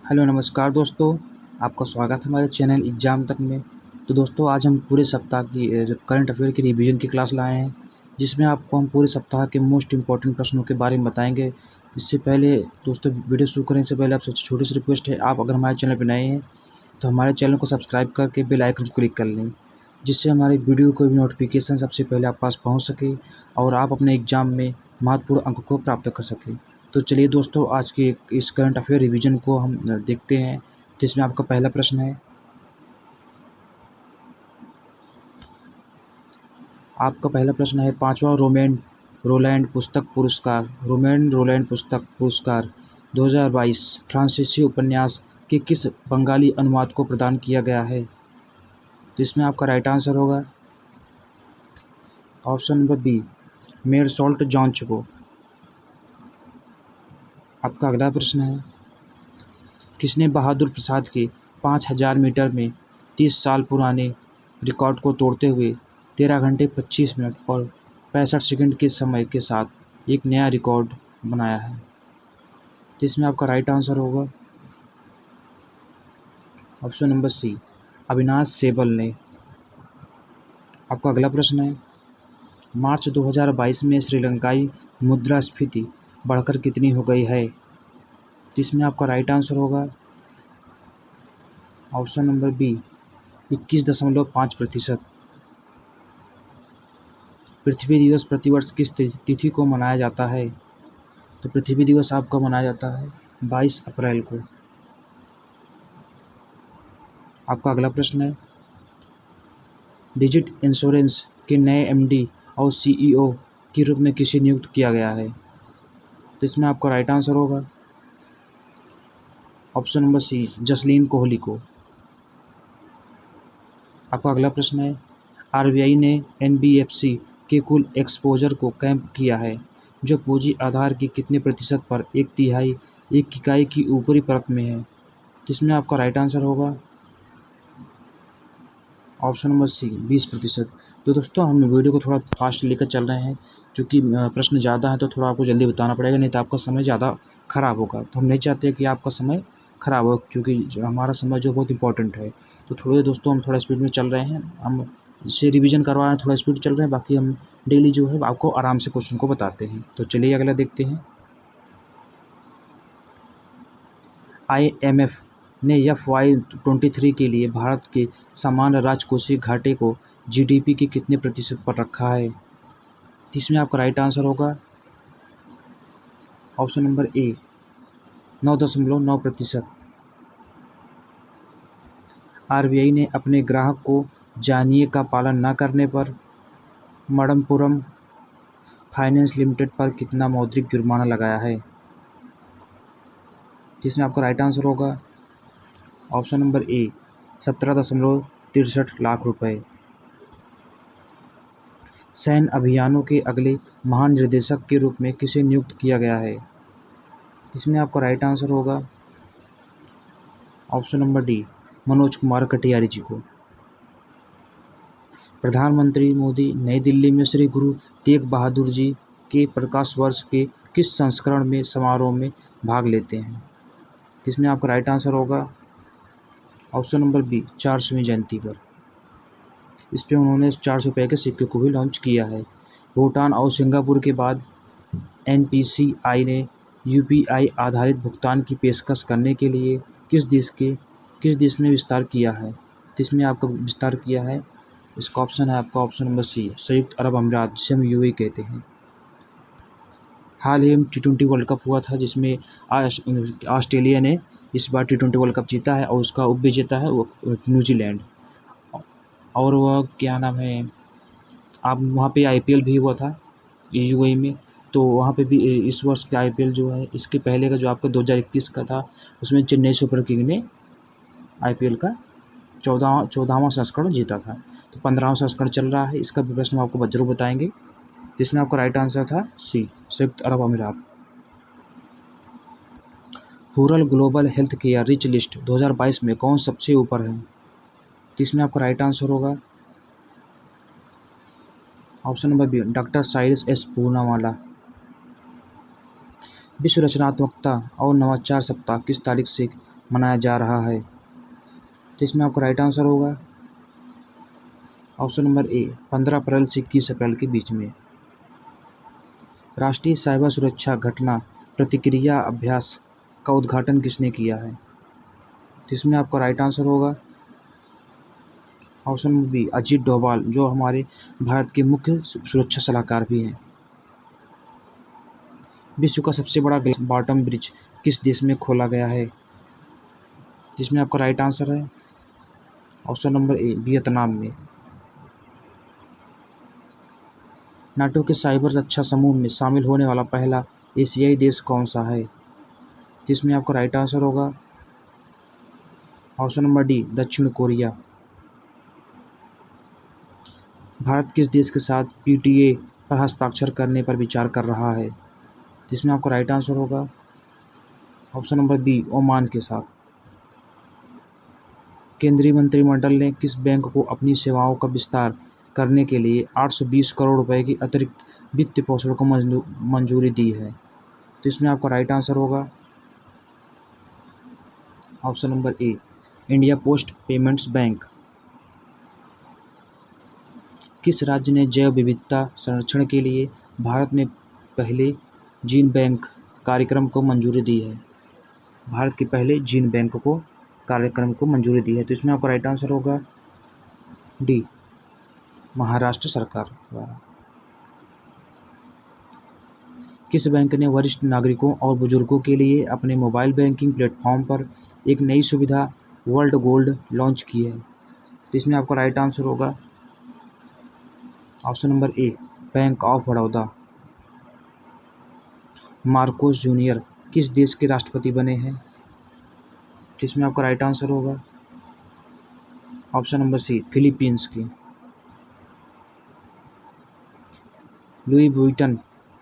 Hello नमस्कार दोस्तों, आपका स्वागत है हमारे चैनल एग्ज़ाम तक में। तो दोस्तों आज हम पूरे सप्ताह की करंट अफेयर की रिवीजन की क्लास लाए हैं, जिसमें आपको हम पूरे सप्ताह के मोस्ट इम्पॉर्टेंट प्रश्नों के बारे में बताएंगे। इससे पहले दोस्तों वीडियो शुरू करने से पहले आप सबसे छोटी सी रिक्वेस्ट है, आप अगर हमारे चैनल पर नए हैं तो हमारे चैनल को सब्सक्राइब करके बेल आइकन को क्लिक कर लें, जिससे हमारी वीडियो को भी नोटिफिकेशन सबसे पहले आप पास पहुँच सके और आप अपने एग्ज़ाम में महत्वपूर्ण अंक को प्राप्त कर सकें। तो चलिए दोस्तों आज के इस करंट अफेयर रिवीजन को हम देखते हैं। जिसमें आपका पहला प्रश्न है, पांचवा रोमैन रोलैंड पुस्तक पुरस्कार 2022 फ्रांसीसी उपन्यास के किस बंगाली अनुवाद को प्रदान किया गया है? तो इसमें आपका राइट आंसर होगा ऑप्शन नंबर बी, मेरसॉल्ट जॉन्च को। आपका अगला प्रश्न है, किसने बहादुर प्रसाद के 5000 मीटर में 30 साल पुराने रिकॉर्ड को तोड़ते हुए 13 घंटे 25 मिनट और 65 सेकंड के समय के साथ एक नया रिकॉर्ड बनाया है? जिसमें आपका राइट आंसर होगा ऑप्शन नंबर सी, अविनाश सेबल ने। आपका अगला प्रश्न है, मार्च 2022 में श्रीलंकाई मुद्रास्फीति बढ़कर कितनी हो गई है? जिसमें आपका राइट आंसर होगा ऑप्शन नंबर बी, 21.5%। पृथ्वी दिवस प्रतिवर्ष किस तिथि को मनाया जाता है? तो पृथ्वी दिवस आपका मनाया जाता है 22 अप्रैल को। आपका अगला प्रश्न है, डिजिट इंश्योरेंस के नए एमडी और सीईओ के रूप में किसे नियुक्त किया गया है? तो इसमें आपका राइट आंसर होगा option number C, Jasleen Kohli को। आपका अगला प्रश्न है, आरबीआई ने एनबीएफसी के कुल एक्सपोजर को कैप किया है, जो पूंजी आधार की कितने प्रतिशत पर एक तिहाई एक इकाई की ऊपरी परत में है? जिसमें आपका राइट आंसर होगा ऑप्शन नंबर सी, 20%। तो दोस्तों हम वीडियो को थोड़ा फास्ट लेकर चल रहे हैं, क्योंकि प्रश्न ज़्यादा है तो थोड़ा आपको जल्दी बताना पड़ेगा, नहीं तो आपका समय ज़्यादा ख़राब होगा। तो हम नहीं चाहते कि आपका समय ख़राब हो, क्योंकि हमारा समय जो बहुत इंपॉर्टेंट है। तो थोड़े दोस्तों हम थोड़ा स्पीड में चल रहे हैं, हम इसे रिवीजन करवा रहे हैं, थोड़ा स्पीड चल रहे हैं, बाकी हम डेली जो है आपको आराम से क्वेश्चन को बताते हैं। तो चलिए अगला देखते हैं। IMF ने FY23 के लिए भारत के सामान्य राजकोषीय घाटे को GDP के कितने प्रतिशत पर रखा है? जिसमें आपका राइट आंसर होगा ऑप्शन नंबर ए, 9.9%। आरबीआई ने अपने ग्राहक को जानिए का पालन न करने पर मणप्पुरम फाइनेंस लिमिटेड पर कितना मौद्रिक जुर्माना लगाया है? जिसमें आपका राइट आंसर होगा ऑप्शन नंबर ए, 17.63 लाख रुपए। सैन्य अभियानों के अगले महानिदेशक के रूप में किसे नियुक्त किया गया है? इसमें आपका राइट आंसर होगा option number D, Manoj Kumar Katiyar ji को। प्रधानमंत्री मोदी नई दिल्ली में श्री गुरु तेग बहादुर जी के प्रकाश वर्ष के किस संस्करण में समारोह में भाग लेते हैं? जिसमें आपका राइट आंसर होगा ऑप्शन नंबर बी, 400वीं जयंती पर। इस पर उन्होंने 400 रुपये के सिक्के को भी लॉन्च किया है। भूटान और सिंगापुर के बाद NPCI ने UPI आधारित भुगतान की पेशकश करने के लिए किस देश में विस्तार किया है? जिसमें आपका विस्तार किया है, इसका ऑप्शन है आपका ऑप्शन नंबर सी, संयुक्त अरब अमीरात, जिसे हम UAE कहते हैं। हाल ही में T20 वर्ल्ड कप हुआ था, जिसमें ऑस्ट्रेलिया ने इस बार T20 वर्ल्ड कप जीता है और उसका उप विजेता है वो न्यूजीलैंड। और वह क्या नाम है, आप वहाँ पे IPL भी हुआ था UAE में, तो वहाँ पे भी इस वर्ष का IPL जो है, इसके पहले का जो आपका 2021 का था, उसमें चेन्नई सुपर किंग ने IPL का 14वां संस्करण जीता था। तो 15वां संस्करण चल रहा है, इसका भी प्रश्न आपको जरूर बताएंगे। जिसमें आपका राइट आंसर था सी, संयुक्त अरब अमीरात। Rural global health care rich list 2022 में कौन सबसे ऊपर है? जिसमें आपका राइट आंसर होगा option number B, doctor Cyrus S Poonawalla. विश्व रचनात्मकता और नवाचार सप्ताह किस तारीख से मनाया जा रहा है? तो इसमें आपका राइट आंसर होगा ऑप्शन नंबर ए 15 अप्रैल से 21 अप्रैल के बीच में। राष्ट्रीय साइबर सुरक्षा घटना प्रतिक्रिया अभ्यास का उद्घाटन किसने किया है? तो इसमें आपका राइट आंसर होगा option number B Ajit Doval, जो हमारे भारत के मुख्य सुरक्षा सलाहकार भी हैं। विश्व का सबसे बड़ा बॉटम ब्रिज किस देश में खोला गया है? जिसमें आपका राइट आंसर है ऑप्शन नंबर ए वियतनाम में। नाटो के साइबर रक्षा समूह में शामिल होने वाला पहला एशियाई देश कौन सा है? जिसमें आपका राइट आंसर होगा ऑप्शन नंबर डी दक्षिण कोरिया। भारत किस देश के साथ पीटीए पर हस्ताक्षर करने पर विचार कर रहा है? जिसमें आपका राइट आंसर होगा ऑप्शन नंबर बी ओमान के साथ। केंद्रीय मंत्रिमंडल ने किस बैंक को अपनी सेवाओं का विस्तार करने के लिए 820 करोड़ रुपए की अतिरिक्त वित्तीय पोषण को मंजूरी दी है? तो इसमें आपका राइट आंसर होगा ऑप्शन नंबर ए इंडिया पोस्ट पेमेंट्स बैंक। किस राज्य ने जैव विविधता संरक्षण के लिए भारत में पहले जीन बैंक कार्यक्रम को मंजूरी दी है? भारत के पहले जीन बैंक को कार्यक्रम को मंजूरी दी है। तो इसमें आपका राइट आंसर होगा डी महाराष्ट्र सरकार द्वारा। किस बैंक ने वरिष्ठ नागरिकों और बुजुर्गों के लिए अपने मोबाइल बैंकिंग प्लेटफॉर्म पर एक नई सुविधा वर्ल्ड गोल्ड लॉन्च की है? तो इसमें आपका राइट आंसर होगा option number A bank of Baroda. Marcos junior किस देश के राष्ट्रपति बने हैं? जिसमें आपका राइट आंसर होगा ऑप्शन नंबर सी फिलीपींस की। लुई वुइटन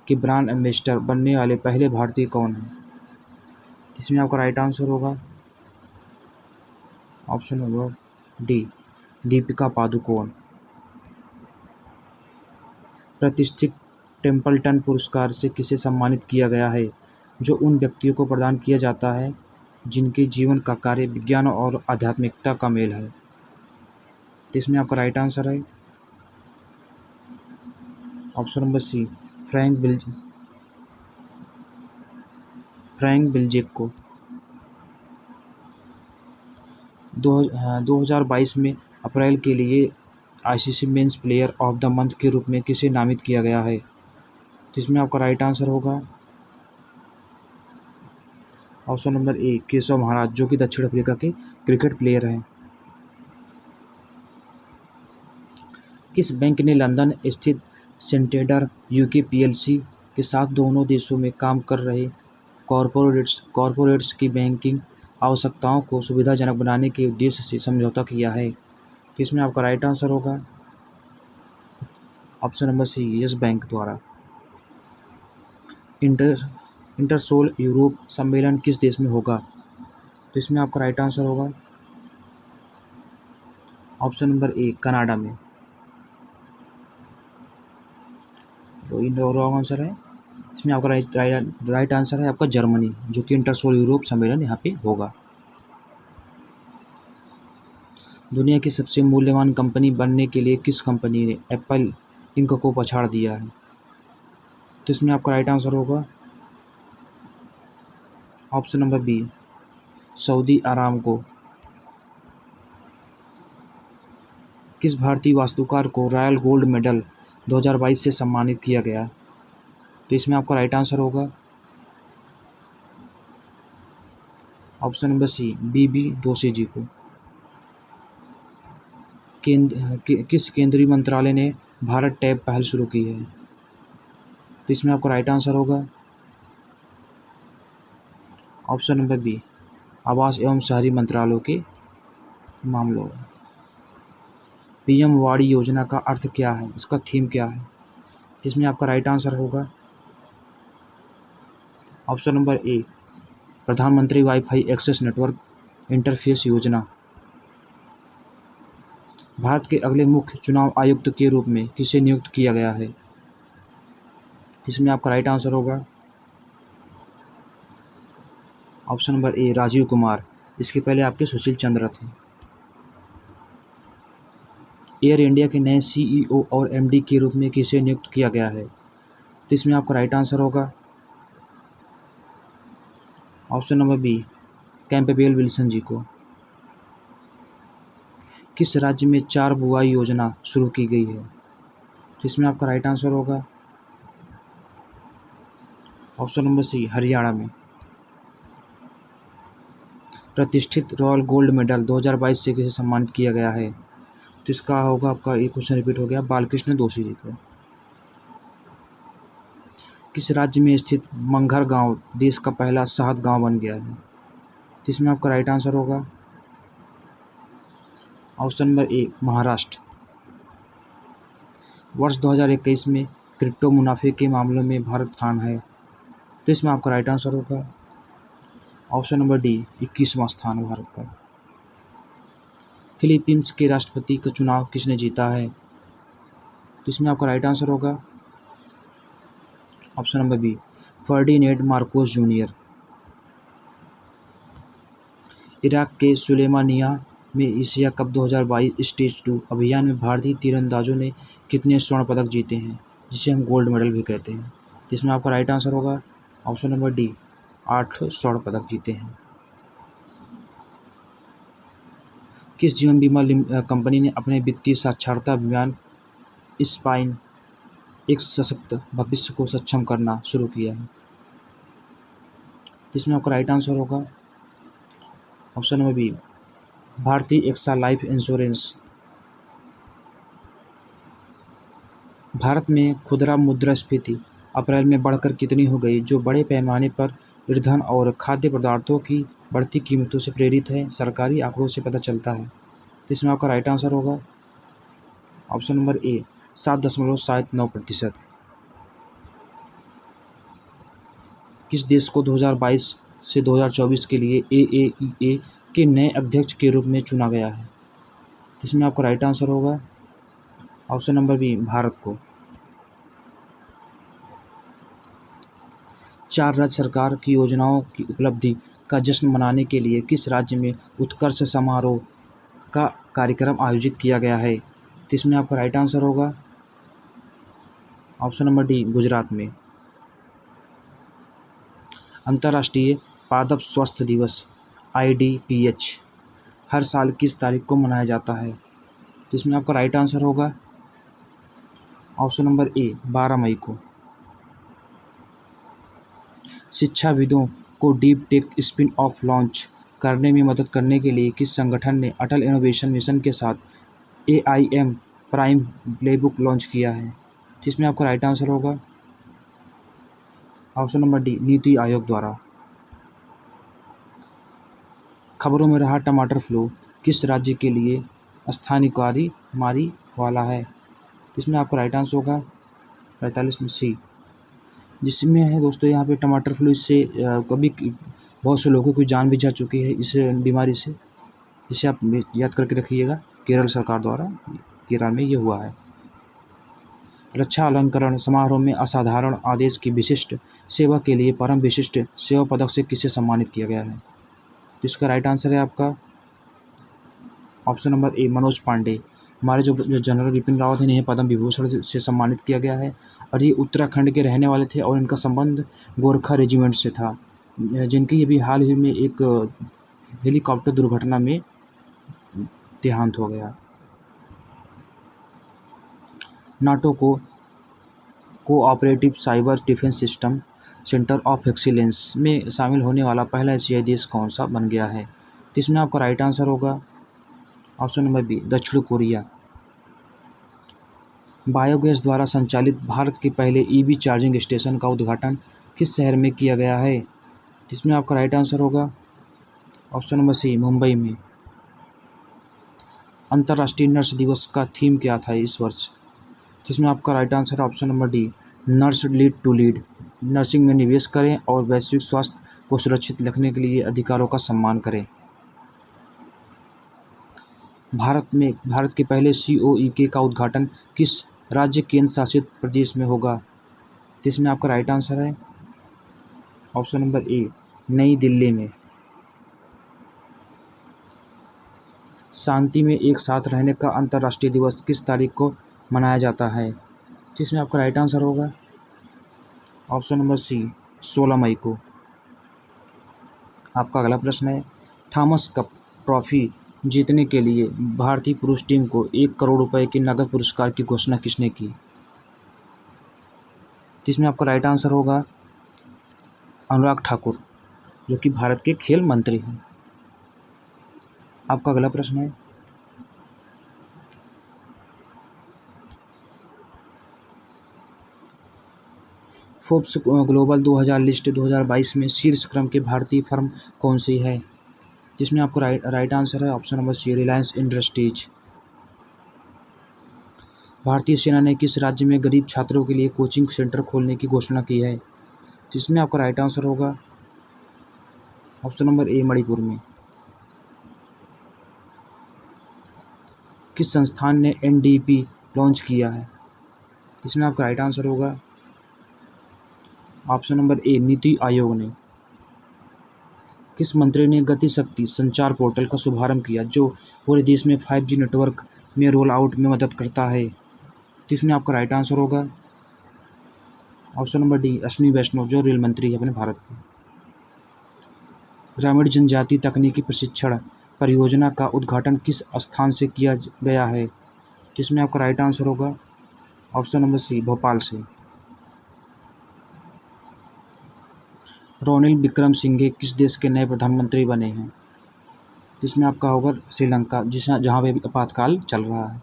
के ब्रांड एम्बेसडर बनने वाले पहले भारतीय कौन हैं? इसमें आपका राइट आंसर होगा option number D Deepika Padukone. प्रतिष्ठित टेम्पल्टन पुरस्कार से किसे सम्मानित किया गया है, जो उन व्यक्तियों को प्रदान किया जाता है जिनके जीवन का कार्य विज्ञान और आध्यात्मिकता का मेल है? तो इसमें आपका राइट आंसर है ऑप्शन नंबर सी फ्रैंक बेल्जेक को। 2022 में अप्रैल के लिए ICC men's player of the month के रूप में किसे नामित किया गया है? तो इसमें आपका राइट आंसर होगा ऑप्शन नंबर ए केशव महाराज, जो कि दक्षिण अफ्रीका के क्रिकेट प्लेयर हैं। किस बैंक ने लंदन स्थित सेंटेडर यूके पीएलसी के साथ दोनों देशों में काम कर रहे कॉरपोरेट्स की बैंकिंग आवश्यकताओं को सुविधाजनक बनाने के उद्देश्य से समझौता किया है? तो इसमें आपका राइट आंसर होगा option number C Yes Bank द्वारा। इंटरसोल यूरोप सम्मेलन किस देश में होगा? तो इसमें आपका राइट आंसर होगा ऑप्शन नंबर ए कनाडा में। तो रॉन्ग आंसर है। इसमें आपका राइट आंसर है आपका जर्मनी, जो कि इंटरसोल यूरोप सम्मेलन यहाँ पे होगा। दुनिया की सबसे मूल्यवान कंपनी बनने के लिए किस कंपनी ने एप्पल इंक को पछाड़ दिया है? तो इसमें आपका राइट आंसर होगा option number B Saudi Aramco. किस भारतीय वास्तुकार को रॉयल गोल्ड मेडल 2022 से सम्मानित किया गया? तो इसमें आपका राइट आंसर होगा ऑप्शन नंबर सी बीबी दोषी जी को। किस केंद्रीय मंत्रालय ने भारत टैब पहल शुरू की है? तो इसमें आपका राइट आंसर होगा ऑप्शन नंबर बी आवास एवं शहरी मंत्रालयों के मामलों में। पीएम वाड़ी योजना का अर्थ क्या है, इसका थीम क्या है? जिसमें आपका राइट आंसर होगा ऑप्शन नंबर ए प्रधानमंत्री वाईफाई एक्सेस नेटवर्क इंटरफेस योजना। भारत के अगले मुख्य चुनाव आयुक्त के रूप में किसे नियुक्त किया गया है? इसमें आपका राइट आंसर होगा option number A Rajiv Kumar, इसके पहले आपके सुशील चंद्र थे। एयर इंडिया के नए CEO और MD के रूप में किसे नियुक्त किया गया है? तो इसमें आपका राइट आंसर होगा option number B, Campbell Wilson ji को। किस राज्य में 4 बुआई योजना शुरू की गई है? तो इसमें आपका राइट आंसर होगा ऑप्शन नंबर सी, हरियाणा में। प्रतिष्ठित रॉयल गोल्ड मेडल 2022 से किसे सम्मानित किया गया है? तो इसका होगा आपका, एक क्वेश्चन रिपीट हो गया, बालकृष्ण दोषी जी को। किस राज्य में स्थित मंगहर गांव देश का पहला शहद गांव बन गया है? तो इसमें आपका राइट आंसर होगा ऑप्शन नंबर ए, महाराष्ट्र। वर्ष 2021 में क्रिप्टो मुनाफे के मामलों में भारत स्थान है। तो इसमें आपका राइट आंसर होगा ऑप्शन नंबर डी, 21वां स्थान भारत का। फिलीपींस के राष्ट्रपति का चुनाव किसने जीता है? तो इसमें आपका राइट आंसर होगा option number B, Ferdinand Marcos junior. Iraq के सुलेमानिया में एशिया कप 2022 स्टेज 2 अभियान में भारतीय तीरंदाजों ने कितने स्वर्ण पदक जीते हैं, जिसे हम गोल्ड मेडल भी कहते हैं? तो इसमें आपका राइट आंसर होगा ऑप्शन नंबर डी, 8 स्वर्ण पदक जीते हैं। किस जीवन बीमा कंपनी ने अपने वित्तीय साक्षरता अभियान स्पाइन एक सशक्त भविष्य को सक्षम करना शुरू किया है? जिसमें आपका राइट आंसर होगा ऑप्शन नंबर बी, भारतीय एक्सा लाइफ इंश्योरेंस। भारत में खुदरा मुद्रास्फीति अप्रैल में बढ़कर कितनी हो गई, जो बड़े पैमाने पर ईंधन और खाद्य पदार्थों की बढ़ती कीमतों से प्रेरित है? सरकारी आंकड़ों से पता चलता है। तो इसमें आपका राइट आंसर होगा ऑप्शन नंबर ए, 7.79%। किस देश को 2022 से 2024 के लिए AAEA के नए अध्यक्ष के रूप में चुना गया है? इसमें आपका राइट आंसर होगा ऑप्शन नंबर बी, भारत को। 4 राज्य सरकार की योजनाओं की उपलब्धि का जश्न मनाने के लिए किस राज्य में उत्कर्ष समारोह का कार्यक्रम आयोजित किया गया है? तो इसमें आपका राइट आंसर होगा ऑप्शन नंबर डी, गुजरात में। अंतर्राष्ट्रीय पादप स्वास्थ्य दिवस IDPH हर साल किस तारीख को मनाया जाता है? तो इसमें आपका राइट आंसर होगा ऑप्शन नंबर ए, 12 मई को। शिक्षाविदों को deep tech spin off launch करने में मदद करने के लिए किस संगठन ने अटल इनोवेशन मिशन के साथ AIM प्राइम प्लेबुक लॉन्च किया है? जिसमें आपका राइट आंसर होगा option number D, NITI Aayog द्वारा। खबरों में रहा टमाटर फ्लू किस राज्य के लिए स्थानिकारी मारी वाला है? इसमें आपका राइट आंसर होगा 45 में सी, जिसमें है दोस्तों यहाँ पे टमाटर फ्लू इससे कभी बहुत से लोगों की जान भी जा चुकी है इस बीमारी से, जिसे आप याद करके रखिएगा। केरल सरकार द्वारा केरल में ये हुआ है। रक्षा अलंकरण समारोह में असाधारण आदेश की विशिष्ट सेवा के लिए परम विशिष्ट सेवा पदक से किसे सम्मानित किया गया है? तो इसका राइट आंसर है आपका option number A, Manoj Pande. हमारे जो जनरल बिपिन रावत हैं, इन्हें पद्म विभूषण से सम्मानित किया गया है और ये उत्तराखंड के रहने वाले थे और इनका संबंध गोरखा रेजिमेंट से था, जिनकी ये भी हाल ही में एक हेलीकॉप्टर दुर्घटना में देहांत हो गया। नाटो को cooperative cyber defence system centre of excellence में शामिल होने वाला पहला एशियाई देश कौन सा बन गया है? तो इसमें आपका राइट आंसर होगा ऑप्शन नंबर बी, दक्षिण कोरिया। बायोगैस द्वारा संचालित भारत के पहले EV चार्जिंग स्टेशन का उद्घाटन किस शहर में किया गया है? इसमें आपका राइट आंसर होगा ऑप्शन नंबर सी, मुंबई में। अंतर्राष्ट्रीय नर्स दिवस का थीम क्या था इस वर्ष? जिसमें आपका राइट आंसर है option number D, nurse lead to lead. Nursing में निवेश करें और वैश्विक स्वास्थ्य को सुरक्षित रखने के लिए अधिकारों का सम्मान करें। भारत के पहले COEK का उद्घाटन किस राज्य केंद्र शासित प्रदेश में होगा? जिसमें आपका राइट आंसर है ऑप्शन नंबर ए, नई दिल्ली में। शांति में एक साथ रहने का अंतर्राष्ट्रीय दिवस किस तारीख को मनाया जाता है? जिसमें आपका राइट आंसर होगा ऑप्शन नंबर सी 16 मई को। आपका अगला प्रश्न है, थॉमस कप ट्रॉफी जीतने के लिए भारतीय पुरुष टीम को 1 करोड़ रुपए के नगद पुरस्कार की घोषणा किसने की? जिसमें आपका राइट आंसर होगा अनुराग ठाकुर, जो कि भारत के खेल मंत्री हैं। आपका अगला प्रश्न है, फोर्ब्स ग्लोबल 2000 लिस्ट 2022 में शीर्ष क्रम के भारतीय फर्म कौन सी है? जिसमें आपको राइट आंसर है option number C Reliance Industries. भारतीय सेना ने किस राज्य में गरीब छात्रों के लिए कोचिंग सेंटर खोलने की घोषणा की है? जिसमें आपका राइट आंसर होगा ऑप्शन नंबर ए मणिपुर में। किस संस्थान ने एनडीपी लॉन्च किया है? जिसमें आपका राइट आंसर होगा ऑप्शन नंबर ए नीति आयोग ने। किस मंत्री ने गति शक्ति संचार पोर्टल का शुभारंभ किया, जो पूरे देश में 5G नेटवर्क में रोल आउट में मदद करता है? जिसमें आपका राइट आंसर होगा ऑप्शन नंबर डी अश्विनी वैष्णव, जो रेल मंत्री है अपने भारत के। ग्रामीण जनजाति तकनीकी प्रशिक्षण परियोजना का उद्घाटन किस स्थान से किया गया है? जिसमें आपका राइट आंसर होगा ऑप्शन नंबर सी भोपाल से। रोनिल विक्रमसिंघे किस देश के नए प्रधानमंत्री बने हैं? जिसमें आपका होगा श्रीलंका, जहाँ पे आपातकाल चल रहा है।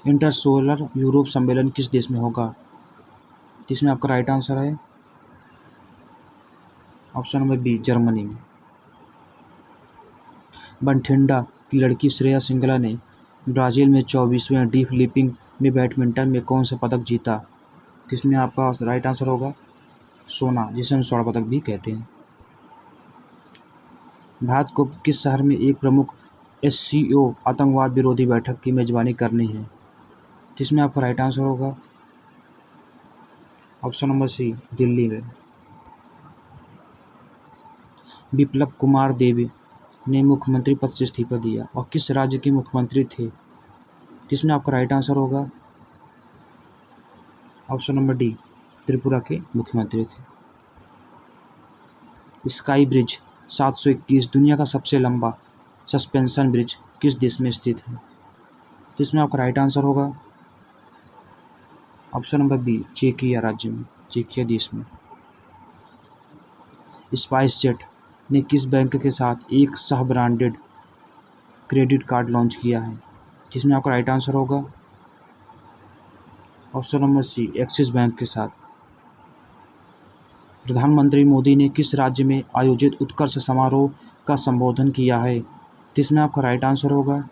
इंटर सोलर यूरोप सम्मेलन किस देश में होगा? जिसमें आपका राइट आंसर है ऑप्शन नंबर बी जर्मनी में। बठिंडा की लड़की श्रेया सिंगला ने ब्राज़ील में 24वें डी फ्लिपिंग में बैडमिंटन में कौन सा पदक जीता? जिसमें आपका राइट आंसर होगा सोना, जिसे हम स्वर्ण पदक भी कहते हैं। भारत को किस शहर में एक प्रमुख SCO आतंकवाद विरोधी बैठक की मेजबानी करनी है? जिसमें आपका राइट आंसर होगा ऑप्शन नंबर सी दिल्ली में। बिप्लब कुमार देव ने मुख्यमंत्री पद से इस्तीफा दिया और किस राज्य के मुख्यमंत्री थे? जिसमें आपका राइट आंसर होगा ऑप्शन नंबर डी त्रिपुरा के मुख्यमंत्री थे। स्काई ब्रिज 721 दुनिया का सबसे लंबा सस्पेंशन ब्रिज किस देश में स्थित है? जिसमें आपका राइट आंसर होगा ऑप्शन नंबर बी चेकिया राज्य में, चेकिया देश में। स्पाइस जेट ने किस बैंक के साथ एक सह ब्रांडेड क्रेडिट कार्ड लॉन्च किया है? जिसमें आपका राइट आंसर होगा option number C Axis Bank के साथ। प्रधानमंत्री मोदी ने किस राज्य में आयोजित उत्कर्ष समारोह का संबोधन किया है? जिसमें आपका राइट आंसर होगा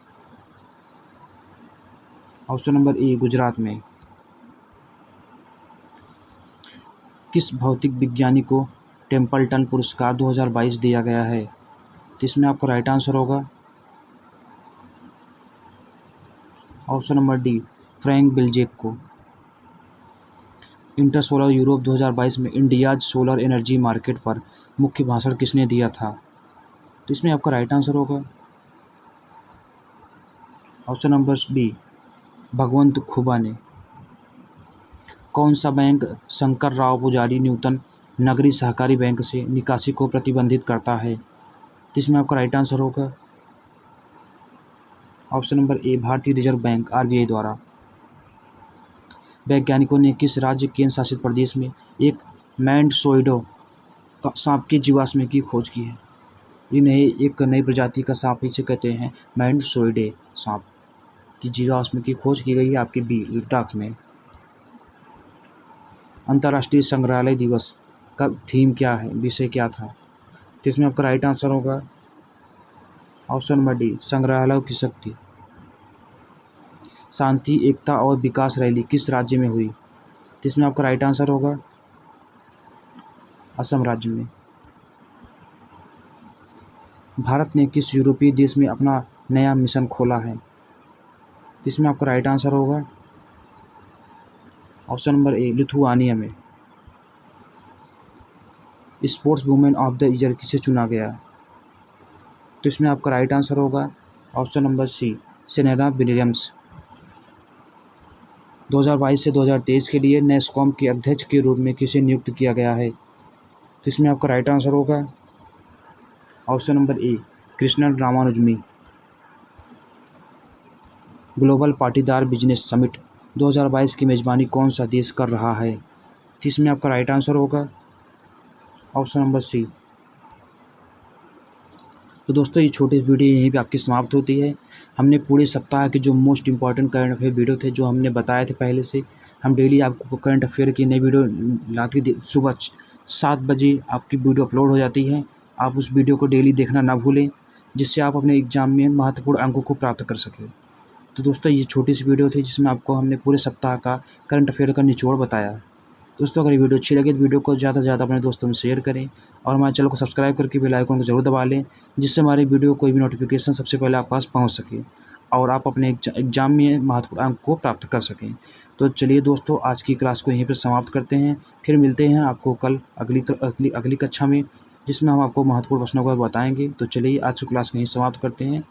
ऑप्शन नंबर ए गुजरात में। किस भौतिक विज्ञानी को टेम्पल्टन पुरस्कार 2022 दिया गया है? जिसमें आपका राइट आंसर होगा ऑप्शन नंबर डी फ्रैंक बिलजेक को। इंटर सोलर यूरोप 2022 में इंडियाज सोलर एनर्जी मार्केट पर मुख्य भाषण किसने दिया था? तो इसमें आपका राइट आंसर होगा ऑप्शन नंबर बी भगवंत खुबा ने। कौन सा बैंक शंकर राव पुजारी न्यूटन नगरी सहकारी बैंक से निकासी को प्रतिबंधित करता है? जिसमें आपका राइट आंसर होगा ऑप्शन नंबर ए भारतीय रिजर्व बैंक RBI द्वारा। वैज्ञानिकों ने किस राज्य केंद्र शासित प्रदेश में एक मैंडसोइडो सांप के जीवाश्म की खोज की है? एक नई प्रजाति का सांप इसे कहते हैं मैंडसोइडे सांप की जीवाश्म की खोज की गई है आपके लद्दाख में। अंतर्राष्ट्रीय संग्रहालय दिवस का थीम क्या है, विषय क्या था? जिसमें आपका राइट आंसर होगा ऑप्शन नंबर डी संग्रहालयों की शक्ति। शांति एकता और विकास रैली किस राज्य में हुई? जिसमें आपका राइट आंसर होगा असम राज्य में। भारत ने किस यूरोपीय देश में अपना नया मिशन खोला है? जिसमें आपका राइट आंसर होगा ऑप्शन नंबर ए लिथुआनिया में। Sports women of the year किसे चुना गया? तो इसमें आपका राइट आंसर होगा option number C, Serena Williams. 2022 से 2023 के लिए नेस्कॉम के अध्यक्ष के रूप में किसे नियुक्त किया गया है? तो इसमें आपका राइट आंसर होगा option number A, Krishnan Ramanujam. Global Patidar business summit 2022 की मेज़बानी कौन सा देश कर रहा है? तो इसमें आपका राइट आंसर होगा ऑप्शन नंबर सी। तो दोस्तों ये छोटी वीडियो यहीं पे आपकी समाप्त होती है। हमने पूरे सप्ताह के जो most important current affair video थे, जो हमने बताए थे पहले से, हम डेली आपको करंट अफेयर की नई वीडियो लाते सुबह 7 बजे आपकी वीडियो अपलोड हो जाती है। आप उस वीडियो को डेली देखना ना भूलें, जिससे आप अपने एग्जाम में महत्वपूर्ण अंकों को प्राप्त कर सकें। तो दोस्तों ये छोटी सी वीडियो थी जिसमें आपको हमने पूरे सप्ताह का करंट अफेयर का निचोड़ बताया। दोस्तों अगर ये वीडियो अच्छी लगे तो वीडियो को ज़्यादा से ज़्यादा अपने दोस्तों में शेयर करें और हमारे चैनल को सब्सक्राइब करके बेल आइकन को जरूर दबा लें, जिससे हमारी वीडियो कोई भी नोटिफिकेशन सबसे पहले आप पास पहुंच सके और आप अपने एग्जाम में महत्वपूर्ण अंक को प्राप्त कर सकें। तो चलिए दोस्तों आज की क्लास को यहीं पर समाप्त करते हैं। फिर मिलते हैं आपको कल अगली कक्षा में, जिसमें हम आपको महत्वपूर्ण प्रश्नों को बताएंगे। तो चलिए आज की क्लास को यहीं समाप्त करते हैं।